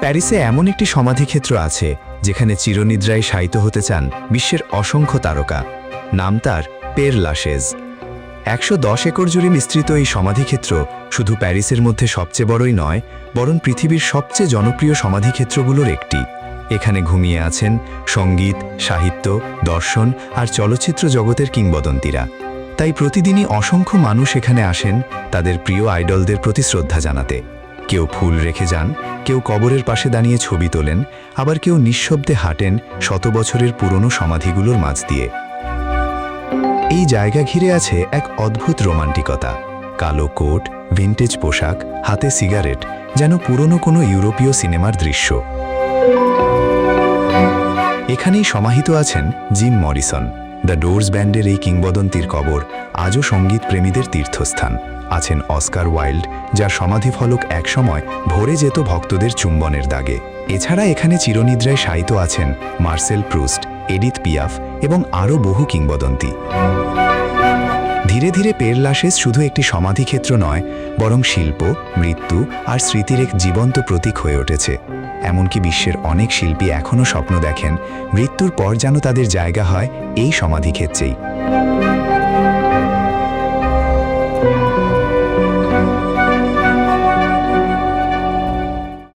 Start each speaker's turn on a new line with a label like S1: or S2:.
S1: প্যারিসে এমন একটি সমাধিক্ষেত্র আছে যেখানে চিরনিদ্রায় শায়িত হতে চান বিশ্বের অসংখ্য তারকা। নাম তার পের লাশেজ। ১১০ একর জুড়ে বিস্তৃত এই সমাধিক্ষেত্র শুধু প্যারিসের মধ্যে সবচেয়ে বড়ই নয়, বরং পৃথিবীর সবচেয়ে জনপ্রিয় সমাধিক্ষেত্রগুলোর একটি। এখানে ঘুমিয়ে আছেন সঙ্গীত, সাহিত্য, দর্শন আর চলচ্চিত্র জগতের কিংবদন্তিরা। তাই প্রতিদিনই অসংখ্য মানুষ এখানে আসেন তাদের প্রিয় আইডলদের প্রতি শ্রদ্ধা জানাতে। কেউ ফুল রেখে যান, কেউ কবরের পাশে দাঁড়িয়ে ছবি তোলেন, আবার কেউ নিঃশব্দে হাঁটেন শত বছরের পুরনো সমাধিগুলোর মাঝ দিয়ে। এই জায়গা ঘিরে আছে এক অদ্ভুত রোমান্টিকতা। কালো কোট, ভিন্টেজ পোশাক, হাতে সিগারেট, যেন পুরনো কোনো ইউরোপীয় সিনেমার দৃশ্য। এখানেই সমাহিত আছেন জিম মরিসন। দ্য ডোরস ব্যান্ডের এই কিংবদন্তির কবর আজও সঙ্গীত প্রেমীদের তীর্থস্থান। আছেন অস্কার ওয়াইল্ড, যার সমাধিফলক একসময় ভরে যেত ভক্তদের চুম্বনের দাগে। এছাড়া এখানে চিরনিদ্রায় শায়িত আছেন মার্সেল প্রুস্ট, এডিথ পিয়াফ এবং আরও বহু কিংবদন্তি। ধীরে ধীরে পের লাশেজ শুধু একটি সমাধিক্ষেত্র নয়, বরং শিল্প, মৃত্যু আর স্মৃতির এক জীবন্ত প্রতীক হয়ে উঠেছে। এমনকি বিশ্বের অনেক শিল্পী এখনও স্বপ্ন দেখেন মৃত্যুর পর যেন তাদের জায়গা হয় এই সমাধিক্ষেত্রেই।